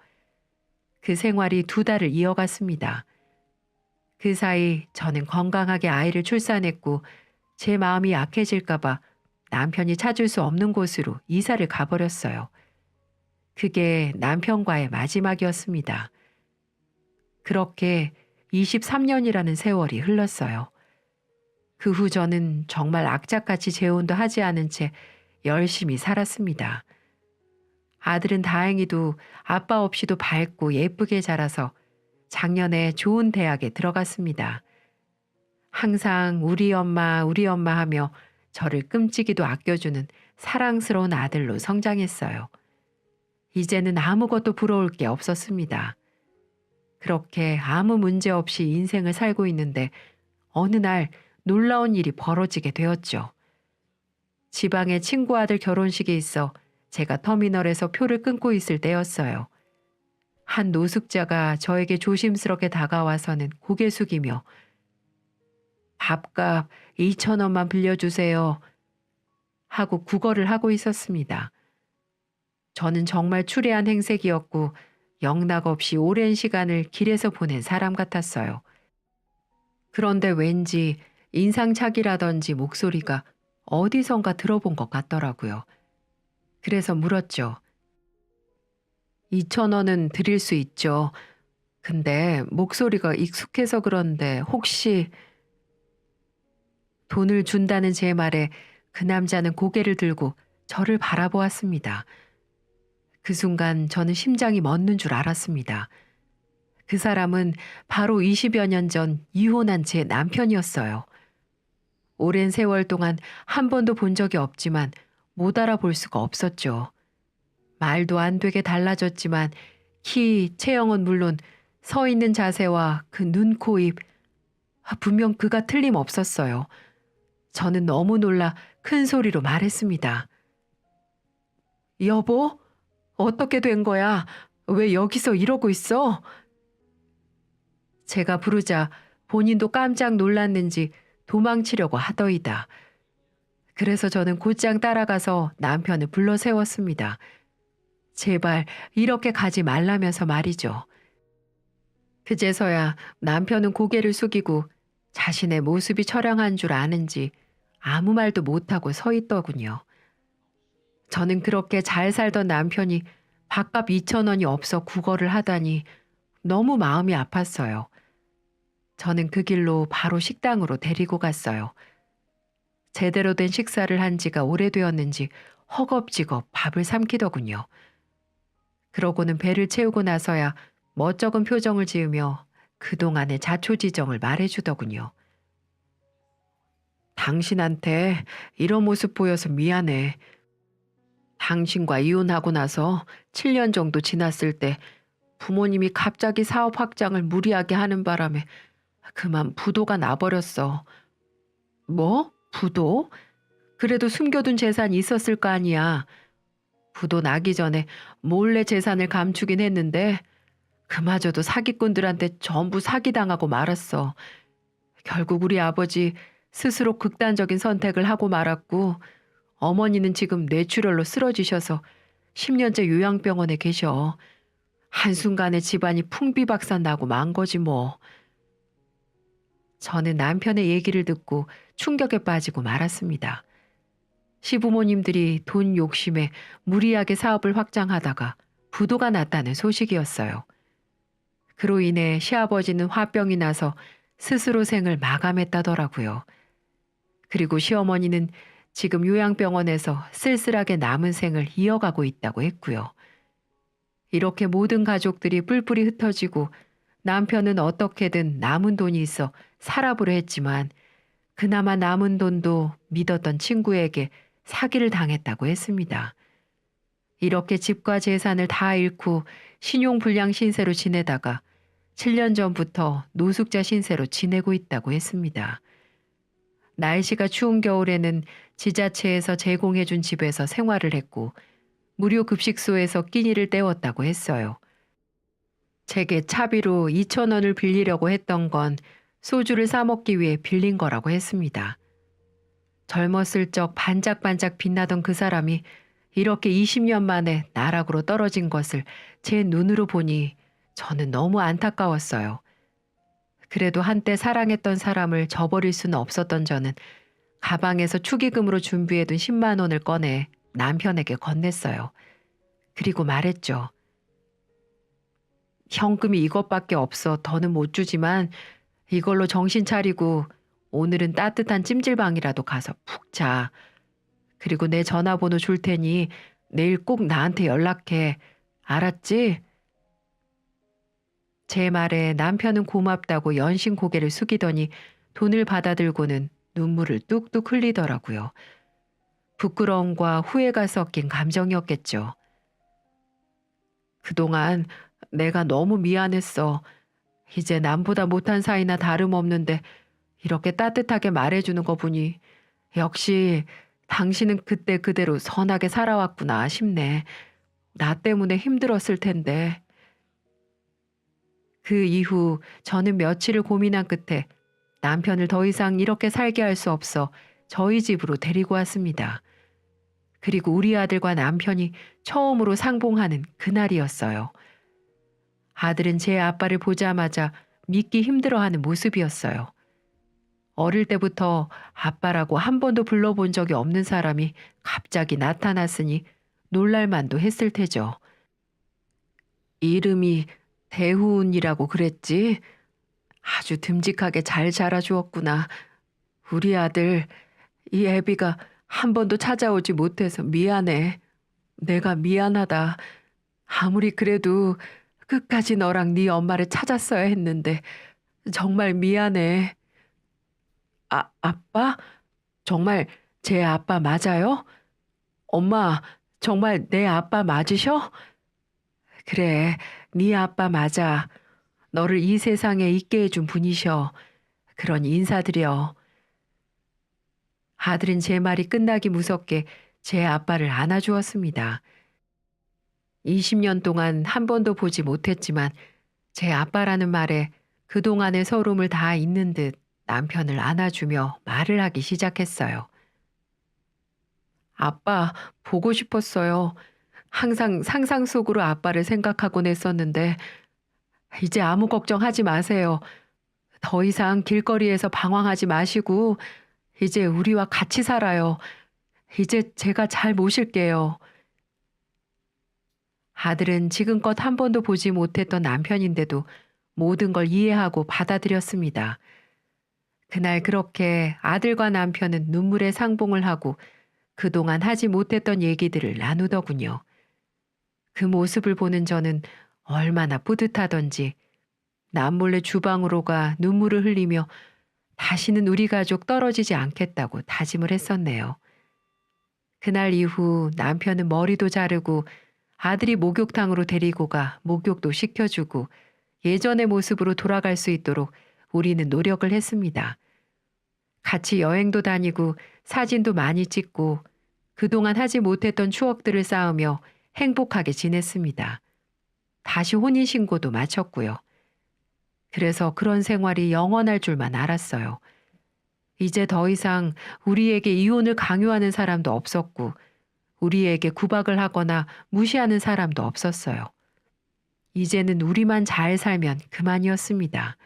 [SPEAKER 1] 그 생활이 2달을 이어갔습니다. 그 사이 저는 건강하게 아이를 출산했고 제 마음이 약해질까봐 남편이 찾을 수 없는 곳으로 이사를 가버렸어요. 그게 남편과의 마지막이었습니다. 그렇게 23년이라는 세월이 흘렀어요. 그 후 저는 정말 악착같이 재혼도 하지 않은 채 열심히 살았습니다. 아들은 다행히도 아빠 없이도 밝고 예쁘게 자라서 작년에 좋은 대학에 들어갔습니다. 항상 우리 엄마 하며 저를 끔찍이도 아껴주는 사랑스러운 아들로 성장했어요. 이제는 아무것도 부러울 게 없었습니다. 그렇게 아무 문제 없이 인생을 살고 있는데 어느 날 놀라운 일이 벌어지게 되었죠. 지방에 친구 아들 결혼식이 있어 제가 터미널에서 표를 끊고 있을 때였어요. 한 노숙자가 저에게 조심스럽게 다가와서는 고개 숙이며 밥값 2,000원만 빌려주세요 하고 구걸을 하고 있었습니다. 저는 정말 추레한 행색이었고 영락없이 오랜 시간을 길에서 보낸 사람 같았어요. 그런데 왠지 인상착의라던지 목소리가 어디선가 들어본 것 같더라고요. 그래서 물었죠. 2,000원은 드릴 수 있죠. 근데 목소리가 익숙해서 그런데 혹시 돈을 준다는 제 말에 그 남자는 고개를 들고 저를 바라보았습니다. 그 순간 저는 심장이 멎는 줄 알았습니다. 그 사람은 바로 20여 년 전 이혼한 제 남편이었어요. 오랜 세월 동안 한 번도 본 적이 없지만 못 알아볼 수가 없었죠. 말도 안 되게 달라졌지만 키, 체형은 물론 서 있는 자세와 그 눈, 코, 입, 분명 그가 틀림없었어요. 저는 너무 놀라 큰 소리로 말했습니다. 여보, 어떻게 된 거야? 왜 여기서 이러고 있어? 제가 부르자 본인도 깜짝 놀랐는지 도망치려고 하더이다. 그래서 저는 곧장 따라가서 남편을 불러 세웠습니다. 제발 이렇게 가지 말라면서 말이죠. 그제서야 남편은 고개를 숙이고 자신의 모습이 처량한 줄 아는지 아무 말도 못하고 서 있더군요. 저는 그렇게 잘 살던 남편이 밥값 2,000원이 없어 구걸을 하다니 너무 마음이 아팠어요. 저는 그 길로 바로 식당으로 데리고 갔어요. 제대로 된 식사를 한 지가 오래되었는지 허겁지겁 밥을 삼키더군요. 그러고는 배를 채우고 나서야 멋쩍은 표정을 지으며 그동안의 자초지정을 말해주더군요. 당신한테 이런 모습 보여서 미안해. 당신과 이혼하고 나서 7년 정도 지났을 때 부모님이 갑자기 사업 확장을 무리하게 하는 바람에 그만 부도가 나버렸어. 뭐? 부도? 그래도 숨겨둔 재산이 있었을 거 아니야. 부도 나기 전에 몰래 재산을 감추긴 했는데 그마저도 사기꾼들한테 전부 사기당하고 말았어. 결국 우리 아버지 스스로 극단적인 선택을 하고 말았고 어머니는 지금 뇌출혈로 쓰러지셔서 10년째 요양병원에 계셔. 한순간에 집안이 풍비박산 나고 만 거지 뭐. 저는 남편의 얘기를 듣고 충격에 빠지고 말았습니다. 시부모님들이 돈 욕심에 무리하게 사업을 확장하다가 부도가 났다는 소식이었어요. 그로 인해 시아버지는 화병이 나서 스스로 생을 마감했다더라고요. 그리고 시어머니는 지금 요양병원에서 쓸쓸하게 남은 생을 이어가고 있다고 했고요. 이렇게 모든 가족들이 뿔뿔이 흩어지고 남편은 어떻게든 남은 돈이 있어 살아보려 했지만 그나마 남은 돈도 믿었던 친구에게 사기를 당했다고 했습니다. 이렇게 집과 재산을 다 잃고 신용불량 신세로 지내다가 7년 전부터 노숙자 신세로 지내고 있다고 했습니다. 날씨가 추운 겨울에는 지자체에서 제공해준 집에서 생활을 했고 무료 급식소에서 끼니를 때웠다고 했어요. 제게 차비로 2,000원을 빌리려고 했던 건 소주를 사 먹기 위해 빌린 거라고 했습니다. 젊었을 적 반짝반짝 빛나던 그 사람이 이렇게 20년 만에 나락으로 떨어진 것을 제 눈으로 보니 저는 너무 안타까웠어요. 그래도 한때 사랑했던 사람을 저버릴 수는 없었던 저는 가방에서 축의금으로 준비해둔 10만 원을 꺼내 남편에게 건넸어요. 그리고 말했죠. 현금이 이것밖에 없어 더는 못 주지만 이걸로 정신 차리고 오늘은 따뜻한 찜질방이라도 가서 푹 자. 그리고 내 전화번호 줄 테니 내일 꼭 나한테 연락해. 알았지? 제 말에 남편은 고맙다고 연신 고개를 숙이더니 돈을 받아들고는 눈물을 뚝뚝 흘리더라고요. 부끄러움과 후회가 섞인 감정이었겠죠. 그동안 내가 너무 미안했어. 이제 남보다 못한 사이나 다름없는데 이렇게 따뜻하게 말해주는 거 보니 역시 당신은 그때 그대로 선하게 살아왔구나 싶네. 나 때문에 힘들었을 텐데. 그 이후 저는 며칠을 고민한 끝에 남편을 더 이상 이렇게 살게 할 수 없어 저희 집으로 데리고 왔습니다. 그리고 우리 아들과 남편이 처음으로 상봉하는 그날이었어요. 아들은 제 아빠를 보자마자 믿기 힘들어하는 모습이었어요. 어릴 때부터 아빠라고 한 번도 불러본 적이 없는 사람이 갑자기 나타났으니 놀랄만도 했을 테죠. 이름이 대훈이라고 그랬지? 아주 듬직하게 잘 자라주었구나. 우리 아들, 이 애비가 한 번도 찾아오지 못해서 미안해. 내가 미안하다. 아무리 그래도 끝까지 너랑 네 엄마를 찾았어야 했는데 정말 미안해. 아빠? 정말 제 아빠 맞아요? 엄마, 정말 내 아빠 맞으셔? 그래, 네 아빠 맞아. 너를 이 세상에 있게 해준 분이셔. 그러니 인사드려. 아들은 제 말이 끝나기 무섭게 제 아빠를 안아주었습니다. 20년 동안 한 번도 보지 못했지만 제 아빠라는 말에 그동안의 서름을 다 잊는 듯 남편을 안아주며 말을 하기 시작했어요. 아빠, 보고 싶었어요. 항상 상상 속으로 아빠를 생각하곤 했었는데 이제 아무 걱정하지 마세요. 더 이상 길거리에서 방황하지 마시고 이제 우리와 같이 살아요. 이제 제가 잘 모실게요. 아들은 지금껏 한 번도 보지 못했던 남편인데도 모든 걸 이해하고 받아들였습니다. 그날 그렇게 아들과 남편은 눈물의 상봉을 하고 그동안 하지 못했던 얘기들을 나누더군요. 그 모습을 보는 저는 얼마나 뿌듯하던지 남몰래 주방으로 가 눈물을 흘리며 다시는 우리 가족 떨어지지 않겠다고 다짐을 했었네요. 그날 이후 남편은 머리도 자르고 아들이 목욕탕으로 데리고 가 목욕도 시켜주고 예전의 모습으로 돌아갈 수 있도록 우리는 노력을 했습니다. 같이 여행도 다니고 사진도 많이 찍고 그동안 하지 못했던 추억들을 쌓으며 행복하게 지냈습니다. 다시 혼인신고도 마쳤고요. 그래서 그런 생활이 영원할 줄만 알았어요. 이제 더 이상 우리에게 이혼을 강요하는 사람도 없었고 우리에게 구박을 하거나 무시하는 사람도 없었어요. 이제는 우리만 잘 살면 그만이었습니다.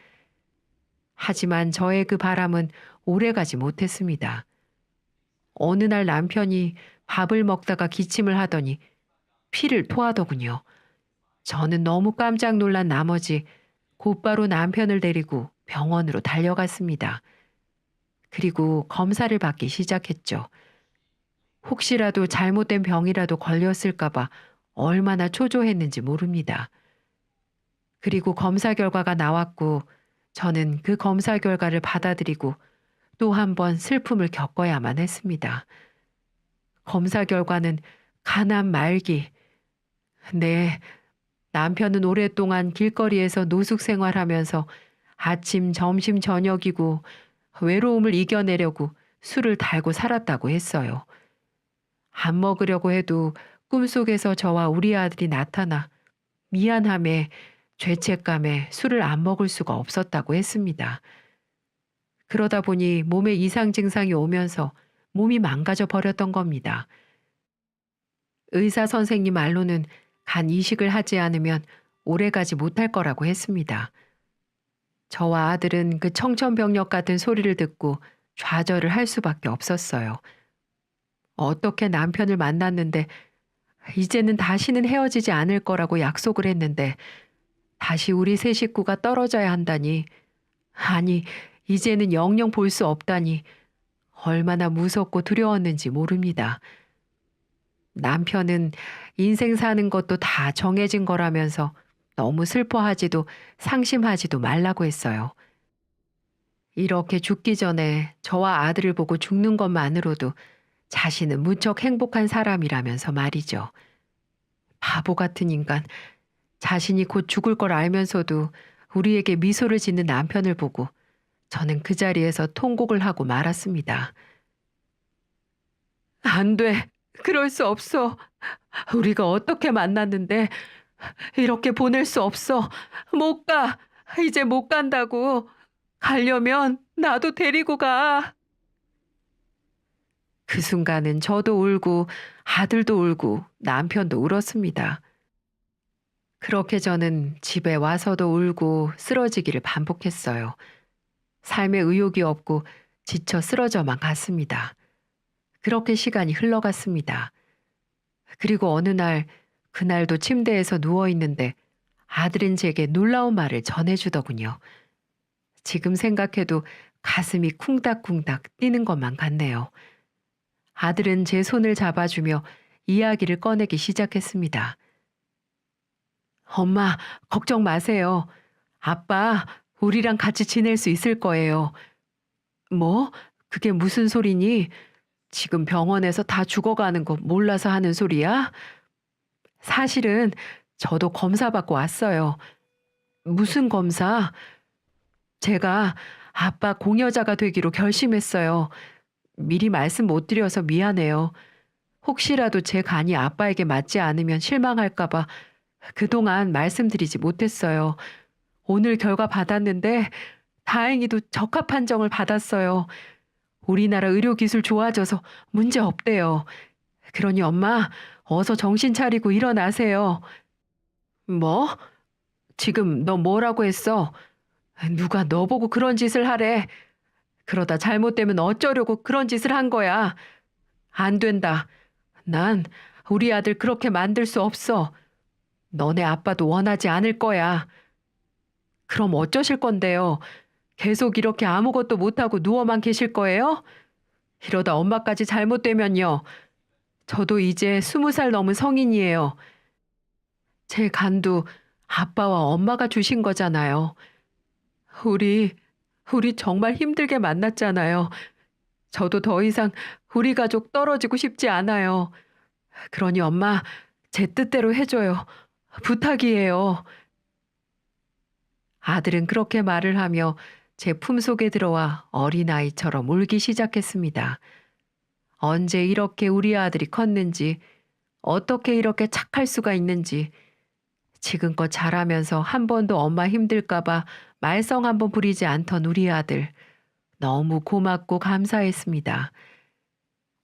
[SPEAKER 1] 하지만 저의 그 바람은 오래가지 못했습니다. 어느 날 남편이 밥을 먹다가 기침을 하더니 피를 토하더군요. 저는 너무 깜짝 놀란 나머지 곧바로 남편을 데리고 병원으로 달려갔습니다. 그리고 검사를 받기 시작했죠. 혹시라도 잘못된 병이라도 걸렸을까봐 얼마나 초조했는지 모릅니다. 그리고 검사 결과가 나왔고 저는 그 검사 결과를 받아들이고 또 한 번 슬픔을 겪어야만 했습니다. 검사 결과는 간암 말기. 네, 남편은 오랫동안 길거리에서 노숙 생활하면서 아침, 점심, 저녁이고 외로움을 이겨내려고 술을 달고 살았다고 했어요. 안 먹으려고 해도 꿈속에서 저와 우리 아들이 나타나 미안함에 죄책감에 술을 안 먹을 수가 없었다고 했습니다. 그러다 보니 몸에 이상 증상이 오면서 몸이 망가져 버렸던 겁니다. 의사 선생님 말로는 간 이식을 하지 않으면 오래가지 못할 거라고 했습니다. 저와 아들은 그 청천벽력 같은 소리를 듣고 좌절을 할 수밖에 없었어요. 어떻게 남편을 만났는데 이제는 다시는 헤어지지 않을 거라고 약속을 했는데 다시 우리 세 식구가 떨어져야 한다니, 아니 이제는 영영 볼 수 없다니 얼마나 무섭고 두려웠는지 모릅니다. 남편은 인생 사는 것도 다 정해진 거라면서 너무 슬퍼하지도 상심하지도 말라고 했어요. 이렇게 죽기 전에 저와 아들을 보고 죽는 것만으로도 자신은 무척 행복한 사람이라면서 말이죠. 바보 같은 인간, 자신이 곧 죽을 걸 알면서도 우리에게 미소를 짓는 남편을 보고 저는 그 자리에서 통곡을 하고 말았습니다. 안 돼. 그럴 수 없어. 우리가 어떻게 만났는데 이렇게 보낼 수 없어. 못 가. 이제 못 간다고. 가려면 나도 데리고 가. 그 순간은 저도 울고 아들도 울고 남편도 울었습니다. 그렇게 저는 집에 와서도 울고 쓰러지기를 반복했어요. 삶에 의욕이 없고 지쳐 쓰러져만 갔습니다. 그렇게 시간이 흘러갔습니다. 그리고 어느 날, 그날도 침대에서 누워있는데 아들은 제게 놀라운 말을 전해주더군요. 지금 생각해도 가슴이 쿵닥쿵닥 뛰는 것만 같네요. 아들은 제 손을 잡아주며 이야기를 꺼내기 시작했습니다. 엄마, 걱정 마세요. 아빠, 우리랑 같이 지낼 수 있을 거예요. 뭐? 그게 무슨 소리니? 지금 병원에서 다 죽어가는 거 몰라서 하는 소리야? 사실은 저도 검사 받고 왔어요. 무슨 검사? 제가 아빠 공여자가 되기로 결심했어요. 미리 말씀 못 드려서 미안해요. 혹시라도 제 간이 아빠에게 맞지 않으면 실망할까봐 그동안 말씀드리지 못했어요. 오늘 결과 받았는데 다행히도 적합 판정을 받았어요. 우리나라 의료기술 좋아져서 문제 없대요. 그러니 엄마, 어서 정신 차리고 일어나세요. 뭐? 지금 너 뭐라고 했어? 누가 너 보고 그런 짓을 하래? 그러다 잘못되면 어쩌려고 그런 짓을 한 거야? 안 된다. 난 우리 아들 그렇게 만들 수 없어. 너네 아빠도 원하지 않을 거야. 그럼 어쩌실 건데요? 계속 이렇게 아무것도 못하고 누워만 계실 거예요? 이러다 엄마까지 잘못되면요. 저도 이제 20살 넘은 성인이에요. 제 간도 아빠와 엄마가 주신 거잖아요. 우리, 우리 정말 힘들게 만났잖아요. 저도 더 이상 우리 가족 떨어지고 싶지 않아요. 그러니 엄마, 제 뜻대로 해줘요. 부탁이에요. 아들은 그렇게 말을 하며 제 품속에 들어와 어린아이처럼 울기 시작했습니다. 언제 이렇게 우리 아들이 컸는지, 어떻게 이렇게 착할 수가 있는지, 지금껏 자라면서 한 번도 엄마 힘들까봐 말썽 한 번 부리지 않던 우리 아들, 너무 고맙고 감사했습니다.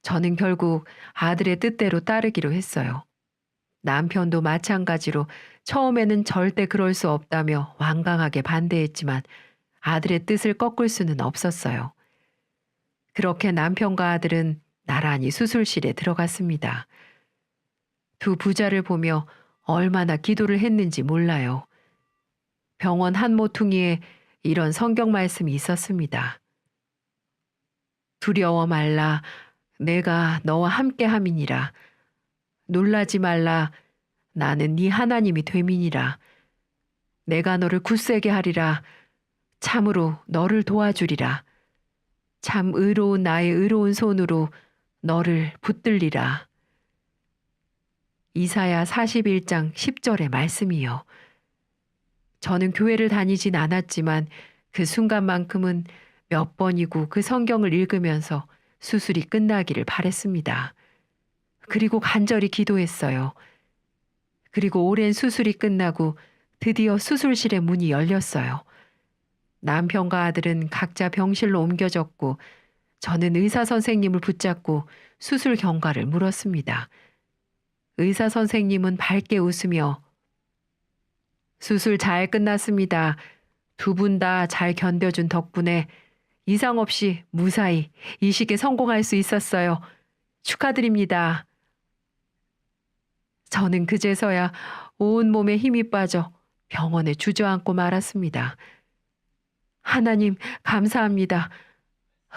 [SPEAKER 1] 저는 결국 아들의 뜻대로 따르기로 했어요. 남편도 마찬가지로 처음에는 절대 그럴 수 없다며 완강하게 반대했지만 아들의 뜻을 꺾을 수는 없었어요. 그렇게 남편과 아들은 나란히 수술실에 들어갔습니다. 두 부자를 보며 얼마나 기도를 했는지 몰라요. 병원 한 모퉁이에 이런 성경 말씀이 있었습니다. 두려워 말라. 내가 너와 함께 함이니라. 놀라지 말라. 나는 네 하나님이 됨이니라. 내가 너를 굳세게 하리라. 참으로 너를 도와주리라. 참 의로운 나의 의로운 손으로 너를 붙들리라. 이사야 41장 10절의 말씀이요. 저는 교회를 다니진 않았지만 그 순간만큼은 몇 번이고 그 성경을 읽으면서 수술이 끝나기를 바랬습니다. 그리고 간절히 기도했어요. 그리고 오랜 수술이 끝나고 드디어 수술실의 문이 열렸어요. 남편과 아들은 각자 병실로 옮겨졌고 저는 의사 선생님을 붙잡고 수술 경과를 물었습니다. 의사 선생님은 밝게 웃으며 수술 잘 끝났습니다. 두 분 다 잘 견뎌준 덕분에 이상 없이 무사히 이식에 성공할 수 있었어요. 축하드립니다. 저는 그제서야 온몸에 힘이 빠져 병원에 주저앉고 말았습니다. 하나님, 감사합니다.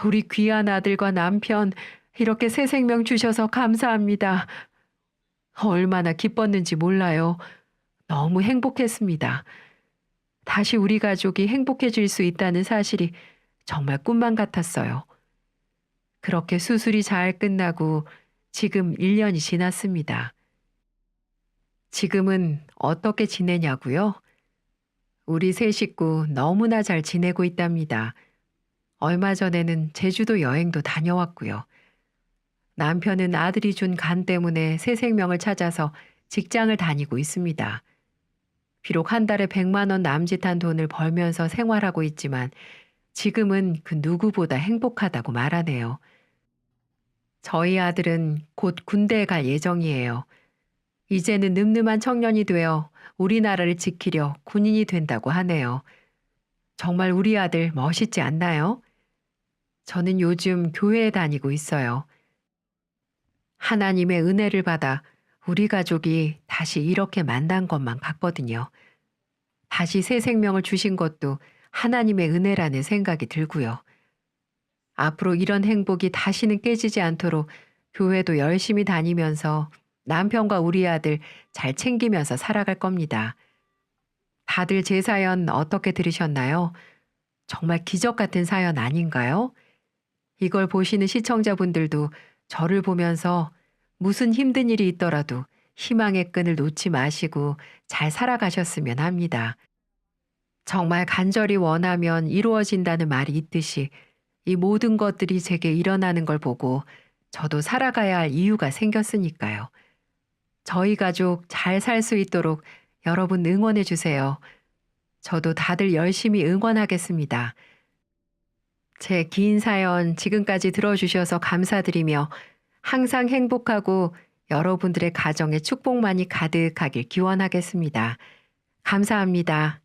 [SPEAKER 1] 우리 귀한 아들과 남편, 이렇게 새 생명 주셔서 감사합니다. 얼마나 기뻤는지 몰라요. 너무 행복했습니다. 다시 우리 가족이 행복해질 수 있다는 사실이 정말 꿈만 같았어요. 그렇게 수술이 잘 끝나고 지금 1년이 지났습니다. 지금은 어떻게 지내냐고요? 우리 세 식구 너무나 잘 지내고 있답니다. 얼마 전에는 제주도 여행도 다녀왔고요. 남편은 아들이 준 간 때문에 새 생명을 찾아서 직장을 다니고 있습니다. 비록 한 달에 100만 원 남짓한 돈을 벌면서 생활하고 있지만 지금은 그 누구보다 행복하다고 말하네요. 저희 아들은 곧 군대에 갈 예정이에요. 이제는 늠름한 청년이 되어 우리나라를 지키려 군인이 된다고 하네요. 정말 우리 아들 멋있지 않나요? 저는 요즘 교회에 다니고 있어요. 하나님의 은혜를 받아 우리 가족이 다시 이렇게 만난 것만 같거든요. 다시 새 생명을 주신 것도 하나님의 은혜라는 생각이 들고요. 앞으로 이런 행복이 다시는 깨지지 않도록 교회도 열심히 다니면서 남편과 우리 아들 잘 챙기면서 살아갈 겁니다. 다들 제 사연 어떻게 들으셨나요? 정말 기적 같은 사연 아닌가요? 이걸 보시는 시청자분들도 저를 보면서 무슨 힘든 일이 있더라도 희망의 끈을 놓지 마시고 잘 살아가셨으면 합니다. 정말 간절히 원하면 이루어진다는 말이 있듯이 이 모든 것들이 제게 일어나는 걸 보고 저도 살아가야 할 이유가 생겼으니까요. 저희 가족 잘 살 수 있도록 여러분 응원해 주세요. 저도 다들 열심히 응원하겠습니다. 제 긴 사연 지금까지 들어주셔서 감사드리며 항상 행복하고 여러분들의 가정에 축복만이 가득하길 기원하겠습니다. 감사합니다.